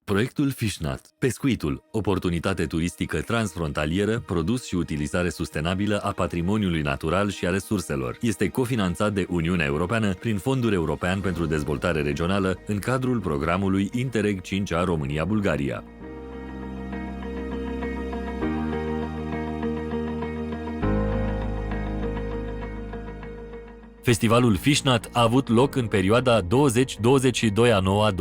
Proiectul Fishnat, pescuitul, oportunitate turistică transfrontalieră, produs și utilizare sustenabilă a patrimoniului natural și a resurselor, este cofinanțat de Uniunea Europeană prin Fondul European pentru Dezvoltare Regională în cadrul programului Interreg 5A România-Bulgaria. Festivalul Fishnat a avut loc în perioada 20-22 a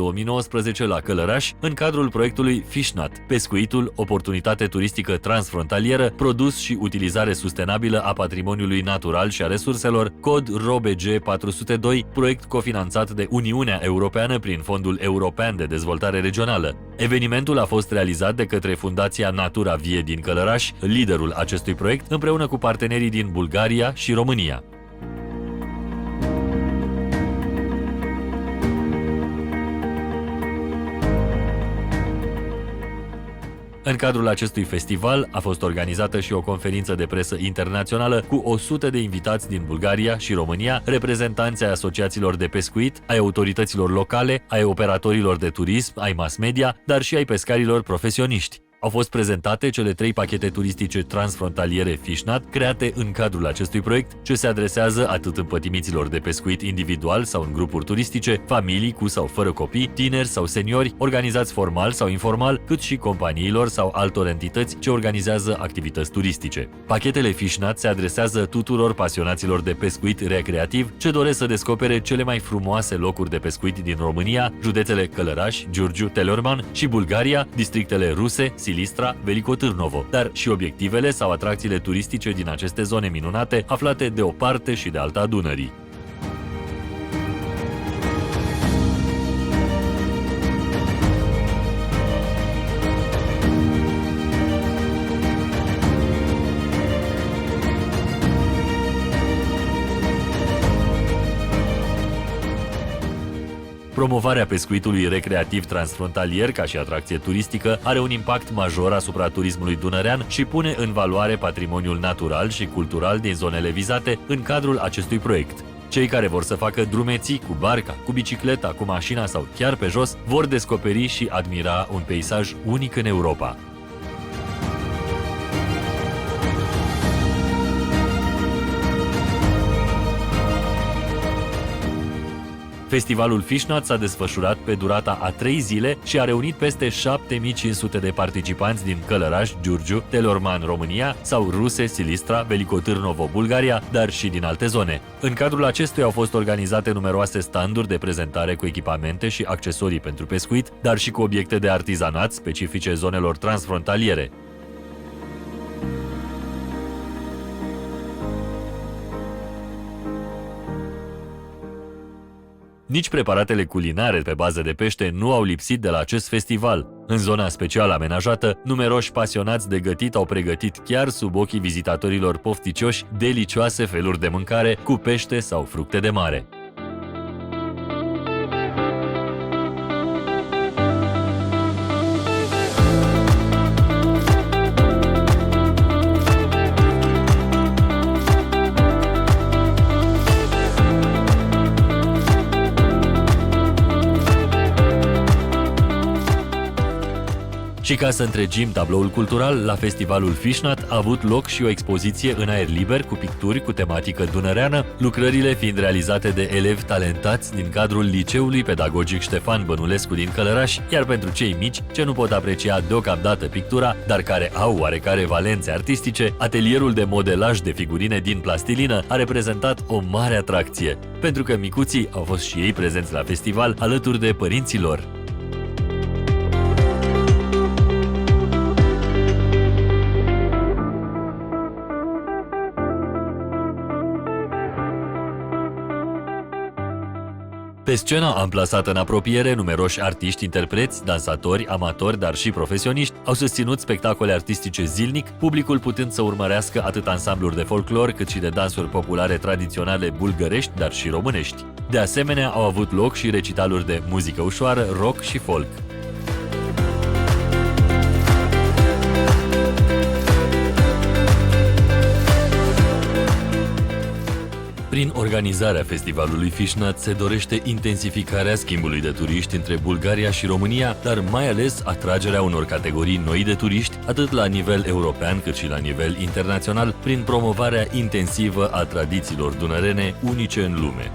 9-2019 la Călăraș, în cadrul proiectului Fishnat, pescuitul, oportunitate turistică transfrontalieră, produs și utilizare sustenabilă a patrimoniului natural și a resurselor, cod ROBG 402, proiect cofinanțat de Uniunea Europeană prin Fondul European de Dezvoltare Regională. Evenimentul a fost realizat de către Fundația Natura Vie din Călăraș, liderul acestui proiect, împreună cu partenerii din Bulgaria și România. În cadrul acestui festival a fost organizată și o conferință de presă internațională cu 100 de invitați din Bulgaria și România, reprezentanți ai asociațiilor de pescuit, ai autorităților locale, ai operatorilor de turism, ai mass media, dar și ai pescarilor profesioniști. Au fost prezentate cele 3 pachete turistice transfrontaliere Fishnat, create în cadrul acestui proiect, ce se adresează atât împătimiților de pescuit individual sau în grupuri turistice, familii cu sau fără copii, tineri sau seniori, organizați formal sau informal, cât și companiilor sau altor entități ce organizează activități turistice. Pachetele Fishnat se adresează tuturor pasionaților de pescuit recreativ ce doresc să descopere cele mai frumoase locuri de pescuit din România, județele Călăraș, Giurgiu, Teleorman și Bulgaria, districtele Ruse, Silistra, Veliko Târnovo, dar și obiectivele sau atracțiile turistice din aceste zone minunate, aflate de o parte și de alta a Dunării. Promovarea pescuitului recreativ transfrontalier ca și atracție turistică are un impact major asupra turismului dunărean și pune în valoare patrimoniul natural și cultural din zonele vizate în cadrul acestui proiect. Cei care vor să facă drumeții cu barca, cu bicicleta, cu mașina sau chiar pe jos vor descoperi și admira un peisaj unic în Europa. Festivalul Fishnat s-a desfășurat pe durata a 3 zile și a reunit peste 7500 de participanți din Călăraș, Giurgiu, Teleorman, România sau Ruse, Silistra, Veliko Târnovo, Bulgaria, dar și din alte zone. În cadrul acestuia au fost organizate numeroase standuri de prezentare cu echipamente și accesorii pentru pescuit, dar și cu obiecte de artizanat specifice zonelor transfrontaliere. Nici preparatele culinare pe bază de pește nu au lipsit de la acest festival. În zona special amenajată, numeroși pasionați de gătit au pregătit chiar sub ochii vizitatorilor pofticioși delicioase feluri de mâncare cu pește sau fructe de mare. Și ca să întregim tabloul cultural, la festivalul Fishnat a avut loc și o expoziție în aer liber cu picturi cu tematică dunăreană, lucrările fiind realizate de elevi talentați din cadrul Liceului Pedagogic Ștefan Bănulescu din Călăraș, iar pentru cei mici ce nu pot aprecia deocamdată pictura, dar care au oarecare valențe artistice, atelierul de modelaj de figurine din plastilină a reprezentat o mare atracție, pentru că micuții au fost și ei prezenți la festival alături de părinții lor. Pe scena amplasată în apropiere, numeroși artiști, interpreți, dansatori, amatori, dar și profesioniști au susținut spectacole artistice zilnic, publicul putând să urmărească atât ansambluri de folclor, cât și de dansuri populare tradiționale bulgărești, dar și românești. De asemenea, au avut loc și recitaluri de muzică ușoară, rock și folk. Prin organizarea festivalului Fishnat se dorește intensificarea schimbului de turiști între Bulgaria și România, dar mai ales atragerea unor categorii noi de turiști, atât la nivel european cât și la nivel internațional, prin promovarea intensivă a tradițiilor dunărene unice în lume.